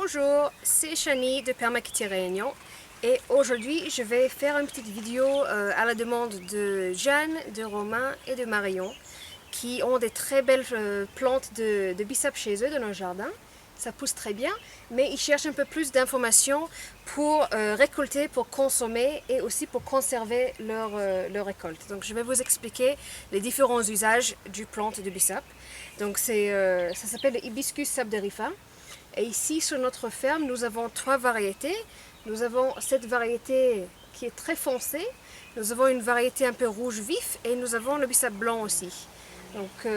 Bonjour, c'est Chani de Permaculture Réunion et aujourd'hui je vais faire une petite vidéo à la demande de Jeanne, de Romain et de Marion qui ont des très belles plantes de bissap chez eux dans leur jardin. Ça pousse très bien, mais ils cherchent un peu plus d'informations pour récolter, pour consommer et aussi pour conserver leur récolte. Donc je vais vous expliquer les différents usages du plante de bissap. Donc ça s'appelle le Hibiscus sabderifa. Et ici sur notre ferme, nous avons 3 variétés. Nous avons cette variété qui est très foncée, nous avons une variété un peu rouge vif et nous avons le bissap blanc aussi. Donc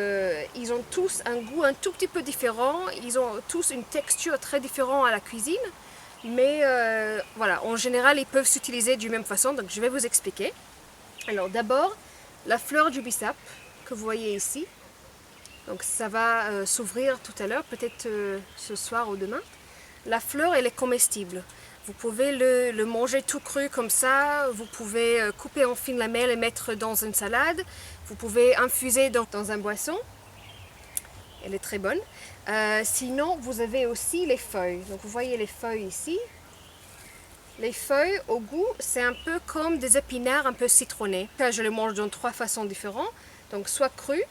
ils ont tous un goût un tout petit peu différent, ils ont tous une texture très différente à la cuisine, mais voilà, en général ils peuvent s'utiliser d'une même façon, donc je vais vous expliquer. Alors d'abord, la fleur du bissap que vous voyez ici. Donc ça va s'ouvrir tout à l'heure, peut-être ce soir ou demain. La fleur, elle est comestible. Vous pouvez le manger tout cru comme ça, vous pouvez couper en fines lamelles et mettre dans une salade, vous pouvez infuser dans un boisson, elle est très bonne. Sinon, vous avez aussi les feuilles. Donc vous voyez les feuilles ici. Les feuilles, au goût, c'est un peu comme des épinards un peu citronnés. Je les mange dans 3 façons différentes. Donc soit cru,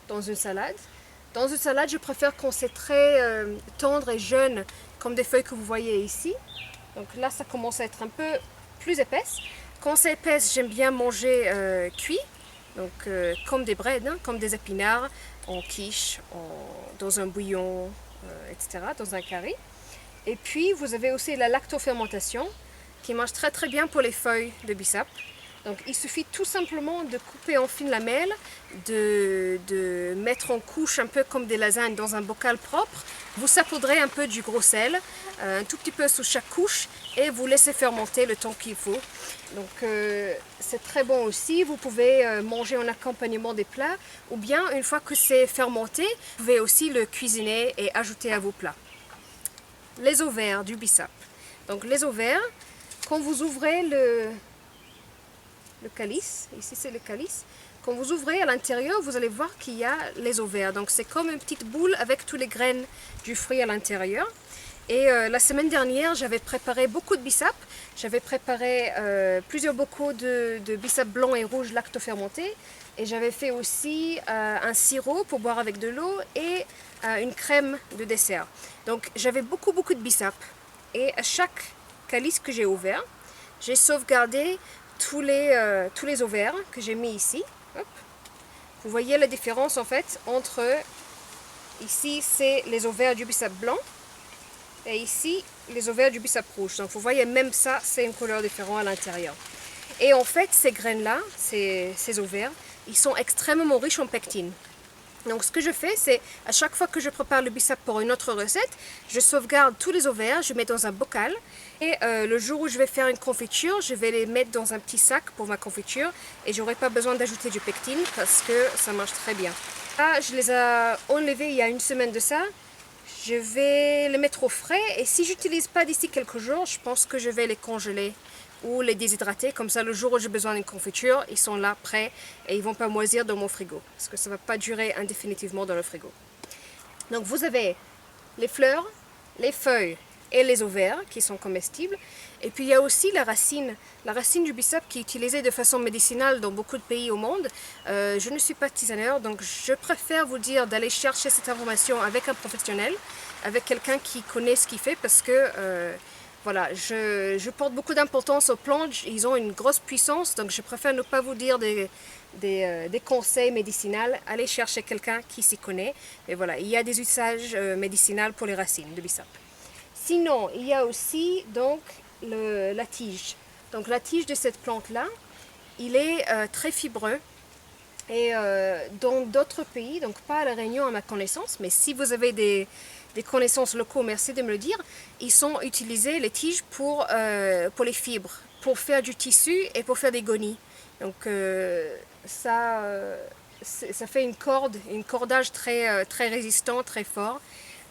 dans une salade. Dans une salade, je préfère quand c'est très tendre et jeune, comme des feuilles que vous voyez ici. Donc là, ça commence à être un peu plus épaisse. Quand c'est épaisse, j'aime bien manger cuit, donc comme des breads, hein, comme des épinards, en quiche, dans un bouillon, etc., dans un curry. Et puis, vous avez aussi la lactofermentation, qui marche très très bien pour les feuilles de bissap. Donc il suffit tout simplement de couper en fines lamelles, de mettre en couche un peu comme des lasagnes dans un bocal propre. Vous saupoudrez un peu du gros sel, un tout petit peu sous chaque couche et vous laissez fermenter le temps qu'il faut. Donc c'est très bon aussi, vous pouvez manger en accompagnement des plats ou bien une fois que c'est fermenté, vous pouvez aussi le cuisiner et ajouter à vos plats. Les ovaires du bissap. Donc les ovaires, quand vous ouvrez le calice, ici c'est le calice. Quand vous ouvrez à l'intérieur, vous allez voir qu'il y a les ovaires. Donc c'est comme une petite boule avec toutes les graines du fruit à l'intérieur. Et la semaine dernière, j'avais préparé beaucoup de bissap. J'avais préparé plusieurs bocaux de bissap blanc et rouge lactofermenté. Et j'avais fait aussi un sirop pour boire avec de l'eau et une crème de dessert. Donc j'avais beaucoup de bissap. Et à chaque calice que j'ai ouvert, j'ai sauvegardé tous les ovaires que j'ai mis ici. Hop. Vous voyez la différence en fait entre ici c'est les ovaires du bissap blanc et ici les ovaires du bissap rouge. Donc vous voyez même ça c'est une couleur différente à l'intérieur. Et en fait ces graines là, ces ovaires, ils sont extrêmement riches en pectine. Donc ce que je fais, c'est à chaque fois que je prépare le bissap pour une autre recette, je sauvegarde tous les ovaires, je mets dans un bocal et le jour où je vais faire une confiture, je vais les mettre dans un petit sac pour ma confiture et j'aurai pas besoin d'ajouter du pectine parce que ça marche très bien. Là, je les ai enlevés il y a une semaine de ça. Je vais les mettre au frais et si j'utilise pas d'ici quelques jours, je pense que je vais les congeler ou les déshydrater, comme ça le jour où j'ai besoin d'une confiture, ils sont là prêts et ils ne vont pas moisir dans mon frigo, parce que ça ne va pas durer indéfinitivement dans le frigo. Donc vous avez les fleurs, les feuilles et les ovaires qui sont comestibles, et puis il y a aussi la racine du bissap qui est utilisée de façon médicinale dans beaucoup de pays au monde. Je ne suis pas tisaneur, donc je préfère vous dire d'aller chercher cette information avec un professionnel, avec quelqu'un qui connaît ce qu'il fait, parce que voilà, je porte beaucoup d'importance aux plantes, ils ont une grosse puissance, donc je préfère ne pas vous dire des conseils médicinaux, allez chercher quelqu'un qui s'y connaît. Et voilà, il y a des usages médicinaux pour les racines de bissap. Sinon, il y a aussi donc la tige. Donc la tige de cette plante-là, il est très fibreux. Et dans d'autres pays, donc pas à La Réunion à ma connaissance, mais si vous avez des connaissances locaux, merci de me le dire, ils sont utilisés, les tiges, pour les fibres, pour faire du tissu et pour faire des gonies. Donc ça fait une cordage très résistant, très fort,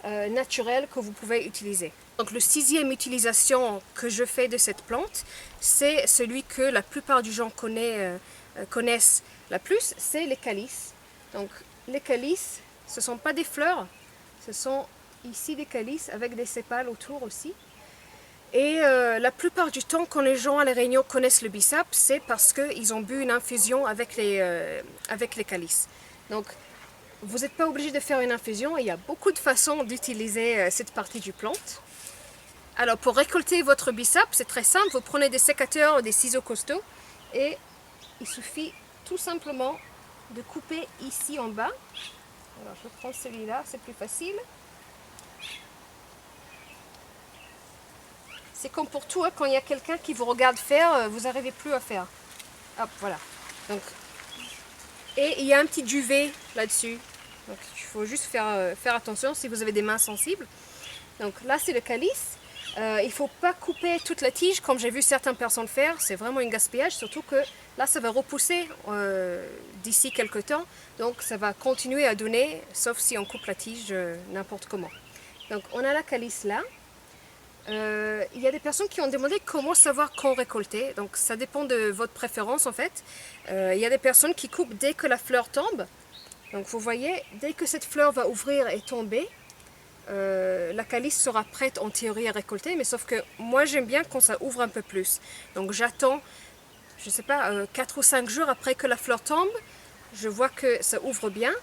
naturel que vous pouvez utiliser. Donc le 6e utilisation que je fais de cette plante, c'est celui que la plupart du gens connaissent la plus, c'est les calices. Donc les calices, ce ne sont pas des fleurs, ce sont ici des calices avec des sépales autour aussi. Et la plupart du temps, quand les gens à la Réunion connaissent le bissap, c'est parce qu'ils ont bu une infusion avec les calices. Donc, vous n'êtes pas obligé de faire une infusion, il y a beaucoup de façons d'utiliser cette partie du plante. Alors, pour récolter votre bissap, c'est très simple, vous prenez des sécateurs ou des ciseaux costauds et il suffit tout simplement de couper ici en bas. Alors, je prends celui-là, c'est plus facile. C'est comme pour tout, hein, quand il y a quelqu'un qui vous regarde faire, vous n'arrivez plus à faire. Hop, voilà. Donc, et il y a un petit duvet là-dessus. Donc il faut juste faire attention si vous avez des mains sensibles. Donc là, c'est le calice. Il ne faut pas couper toute la tige comme j'ai vu certaines personnes faire. C'est vraiment un gaspillage, surtout que là, ça va repousser d'ici quelques temps. Donc ça va continuer à donner, sauf si on coupe la tige n'importe comment. Donc on a la calice là. Il y a des personnes qui ont demandé comment savoir quand récolter, donc ça dépend de votre préférence en fait. Il y a des personnes qui coupent dès que la fleur tombe, donc vous voyez, dès que cette fleur va ouvrir et tomber, la calice sera prête en théorie à récolter, mais sauf que moi j'aime bien quand ça ouvre un peu plus. Donc j'attends, je sais pas, 4 ou 5 jours après que la fleur tombe, je vois que ça ouvre bien.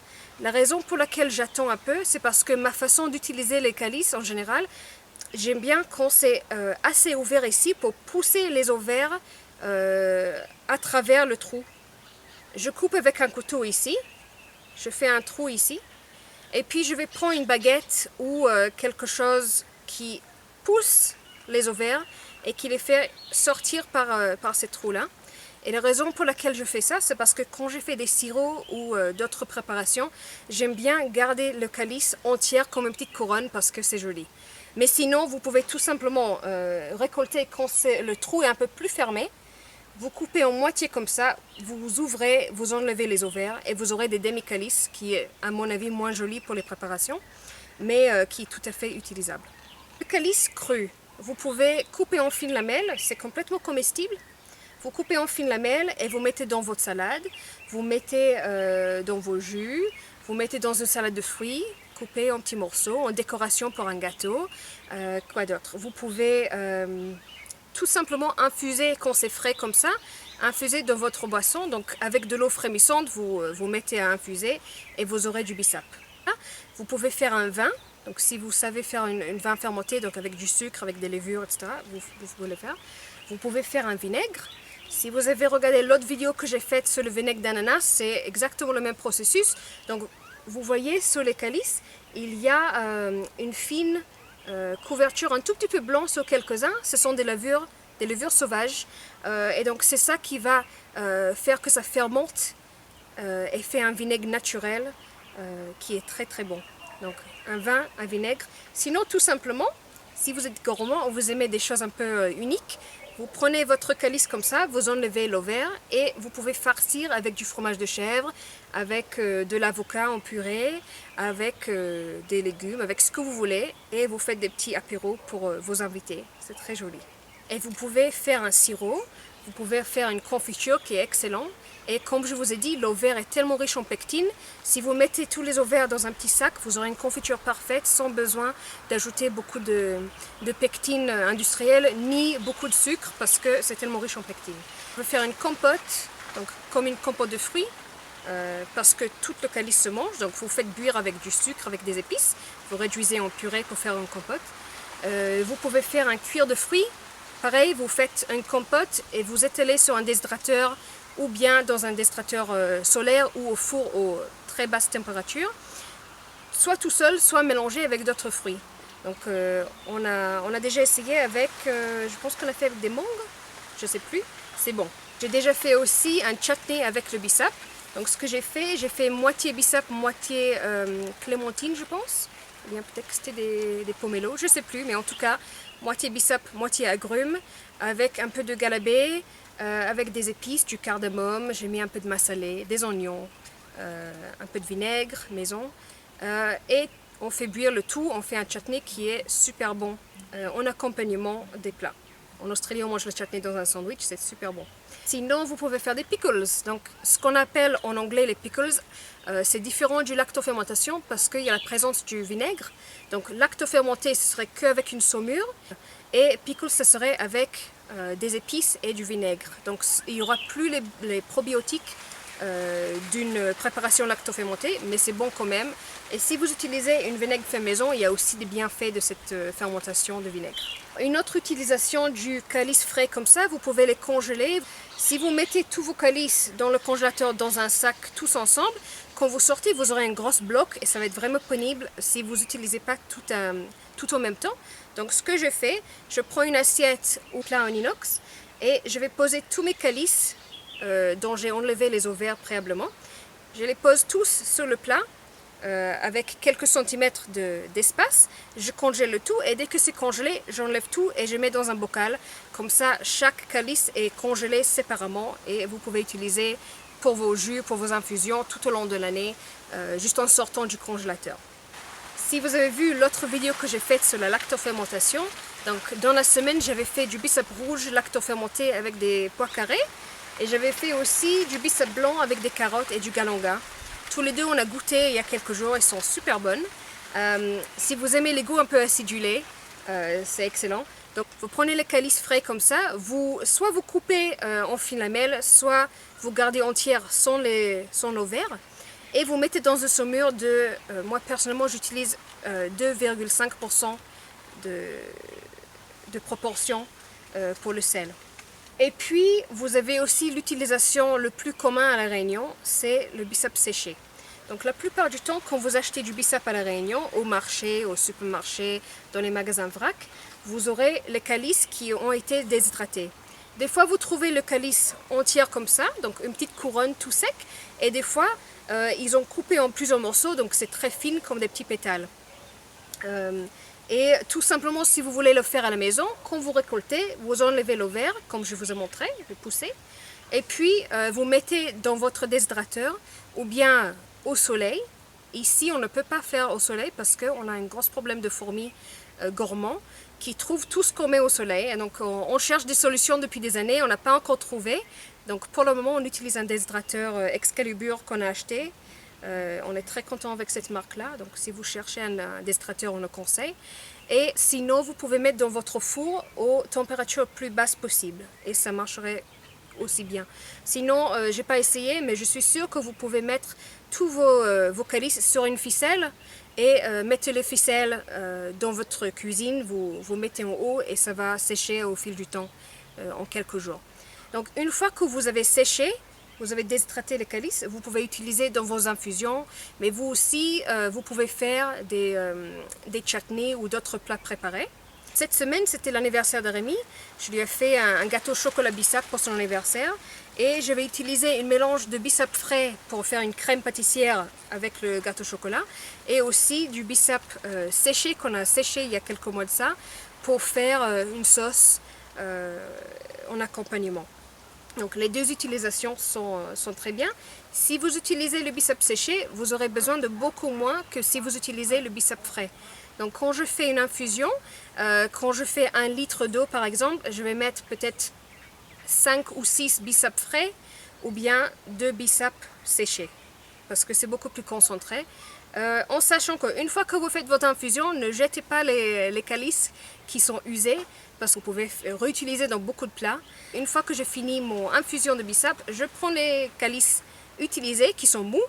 La raison pour laquelle j'attends un peu, c'est parce que ma façon d'utiliser les calices en général, j'aime bien quand c'est assez ouvert ici pour pousser les ovaires à travers le trou. Je coupe avec un couteau ici, je fais un trou ici, et puis je vais prendre une baguette ou quelque chose qui pousse les ovaires et qui les fait sortir par ces trous-là. Et la raison pour laquelle je fais ça, c'est parce que quand j'ai fait des sirops ou d'autres préparations, j'aime bien garder le calice entier comme une petite couronne parce que c'est joli. Mais sinon, vous pouvez tout simplement récolter quand le trou est un peu plus fermé. Vous coupez en moitié comme ça, vous ouvrez, vous enlevez les ovaires et vous aurez des demi-calices qui est à mon avis moins joli pour les préparations, mais qui est tout à fait utilisable. Le calice cru, vous pouvez couper en fines lamelles, c'est complètement comestible. Vous coupez en fines lamelles et vous mettez dans votre salade, vous mettez dans vos jus, vous mettez dans une salade de fruits, coupé en petits morceaux, en décoration pour un gâteau. Quoi d'autre? Vous pouvez tout simplement infuser quand c'est frais comme ça, infuser dans votre boisson. Donc avec de l'eau frémissante, vous mettez à infuser et vous aurez du bissap. Vous pouvez faire un vin. Donc si vous savez faire un vin fermenté, donc avec du sucre, avec des levures, etc., vous pouvez le faire. Vous pouvez faire un vinaigre. Si vous avez regardé l'autre vidéo que j'ai faite sur le vinaigre d'ananas, c'est exactement le même processus. Donc vous voyez sur les calices, il y a une fine couverture un tout petit peu blanc sur quelques-uns. Ce sont des levures sauvages. Et donc c'est ça qui va faire que ça fermente et fait un vinaigre naturel qui est très très bon. Donc un vin, un vinaigre. Sinon tout simplement, si vous êtes gourmand ou vous aimez des choses un peu uniques, vous prenez votre calice comme ça, vous enlevez l'ovaire et vous pouvez farcir avec du fromage de chèvre, avec de l'avocat en purée, avec des légumes, avec ce que vous voulez et vous faites des petits apéros pour vos invités. C'est très joli. Et vous pouvez faire un sirop, vous pouvez faire une confiture qui est excellente. Et comme je vous ai dit, l'ovaire est tellement riche en pectine. Si vous mettez tous les ovaires dans un petit sac, vous aurez une confiture parfaite sans besoin d'ajouter beaucoup de pectine industrielle ni beaucoup de sucre parce que c'est tellement riche en pectine. Vous pouvez faire une compote, donc comme une compote de fruits, parce que tout le calice se mange. Donc vous faites buire avec du sucre, avec des épices. Vous réduisez en purée pour faire une compote. Vous pouvez faire un cuir de fruits. Pareil, vous faites une compote et vous étalez sur un déshydrateur ou bien dans un déshydrateur solaire ou au four à très basse température, soit tout seul, soit mélangé avec d'autres fruits. Donc on a déjà essayé avec, je pense qu'on a fait avec des mangues, je ne sais plus, c'est bon. J'ai déjà fait aussi un chutney avec le bissap. Donc ce que j'ai fait moitié bissap, moitié clémentine je pense. Ou bien peut-être que c'était des pomelos, je ne sais plus, mais en tout cas, moitié bissap, moitié agrumes, avec un peu de galabé, avec des épices, du cardamome, j'ai mis un peu de massalé, des oignons, un peu de vinaigre maison, et on fait bouillir le tout, on fait un chutney qui est super bon en accompagnement des plats. En Australie, on mange le chutney dans un sandwich, c'est super bon. Sinon, vous pouvez faire des pickles. Donc, ce qu'on appelle en anglais les pickles, c'est différent du lactofermentation parce qu'il y a la présence du vinaigre. Donc, lactofermenté, ce serait qu'avec une saumure. Et pickles, ce serait avec des épices et du vinaigre. Donc, il n'y aura plus les probiotiques d'une préparation lactofermentée, mais c'est bon quand même. Et si vous utilisez une vinaigre fait maison, il y a aussi des bienfaits de cette fermentation de vinaigre. Une autre utilisation du calice frais comme ça, vous pouvez les congeler. Si vous mettez tous vos calices dans le congélateur dans un sac tous ensemble, quand vous sortez, vous aurez un gros bloc et ça va être vraiment pénible si vous n'utilisez pas tout en même temps. Donc ce que je fais, je prends une assiette ou plat en inox et je vais poser tous mes calices dont j'ai enlevé les ovaires préalablement. Je les pose tous sur le plat avec quelques centimètres d'espace. Je congèle le tout et dès que c'est congelé, j'enlève tout et je mets dans un bocal. Comme ça, chaque calice est congelé séparément et vous pouvez utiliser pour vos jus, pour vos infusions tout au long de l'année, juste en sortant du congélateur. Si vous avez vu l'autre vidéo que j'ai faite sur la lactofermentation, donc dans la semaine, j'avais fait du bissap rouge lactofermenté avec des pois carrés. Et j'avais fait aussi du bissap blanc avec des carottes et du galanga. Tous les deux, on a goûté il y a quelques jours, ils sont super bonnes. Si vous aimez les goûts un peu acidulés, c'est excellent. Donc vous prenez les calices frais comme ça, soit vous coupez en fines lamelles, soit vous gardez entière sans l'ovaire. Et vous mettez dans une saumure de, moi personnellement j'utilise 2,5% de proportion pour le sel. Et puis, vous avez aussi l'utilisation le plus commun à La Réunion, c'est le bissap séché. Donc la plupart du temps, quand vous achetez du bissap à La Réunion, au marché, au supermarché, dans les magasins vrac, vous aurez les calices qui ont été déshydratés. Des fois, vous trouvez le calice entier comme ça, donc une petite couronne tout sec, et des fois, ils ont coupé en plusieurs morceaux, donc c'est très fine comme des petits pétales. Et tout simplement, si vous voulez le faire à la maison, quand vous récoltez, vous enlevez l'ovaire, comme je vous ai montré, vous poussez, et puis vous mettez dans votre déshydrateur ou bien au soleil. Ici, on ne peut pas faire au soleil parce qu'on a un gros problème de fourmis gourmands qui trouvent tout ce qu'on met au soleil. Et donc, on cherche des solutions depuis des années, on n'a pas encore trouvé. Donc, pour le moment, on utilise un déshydrateur Excalibur qu'on a acheté. On est très content avec cette marque-là, donc si vous cherchez un déshydrateur, on le conseille. Et sinon, vous pouvez mettre dans votre four aux températures plus basses possibles et ça marcherait aussi bien. Sinon, j'ai pas essayé, mais je suis sûre que vous pouvez mettre tous vos calices sur une ficelle et mettez les ficelles dans votre cuisine, vous mettez en haut et ça va sécher au fil du temps en quelques jours. Donc une fois que vous avez séché, vous avez déshydraté les calices, vous pouvez utiliser dans vos infusions, mais vous aussi, vous pouvez faire des chutneys ou d'autres plats préparés. Cette semaine, c'était l'anniversaire de Rémi. Je lui ai fait un gâteau chocolat bissap pour son anniversaire. Et je vais utiliser un mélange de bissap frais pour faire une crème pâtissière avec le gâteau chocolat. Et aussi du bissap séché qu'on a séché il y a quelques mois de ça pour faire une sauce en accompagnement. Donc les deux utilisations sont très bien. Si vous utilisez le bissap séché, vous aurez besoin de beaucoup moins que si vous utilisez le bissap frais. Donc quand je fais une infusion, quand je fais 1 litre d'eau par exemple, je vais mettre peut-être 5 ou 6 bissap frais ou bien 2 bissap séchés parce que c'est beaucoup plus concentré. En sachant qu'une fois que vous faites votre infusion, ne jetez pas les calices qui sont usés parce que vous pouvez réutiliser dans beaucoup de plats. Une fois que j'ai fini mon infusion de bissap, je prends les calices utilisés qui sont mous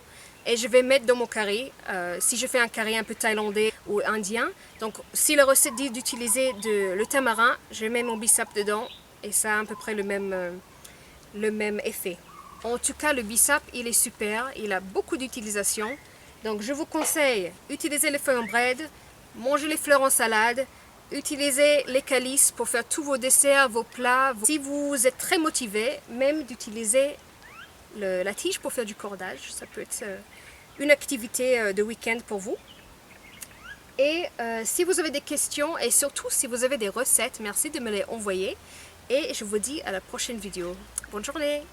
et je vais mettre dans mon curry. Si je fais un curry un peu thaïlandais ou indien, donc si la recette dit d'utiliser le tamarin, je mets mon bissap dedans et ça a à peu près le même effet. En tout cas, le bissap, il est super, il a beaucoup d'utilisation. Donc je vous conseille, utilisez les feuilles en bread, mangez les fleurs en salade, utilisez les calices pour faire tous vos desserts, vos plats. Si vous êtes très motivé, même d'utiliser la tige pour faire du cordage, ça peut être une activité de week-end pour vous. Et si vous avez des questions et surtout si vous avez des recettes, merci de me les envoyer. Et je vous dis à la prochaine vidéo. Bonne journée!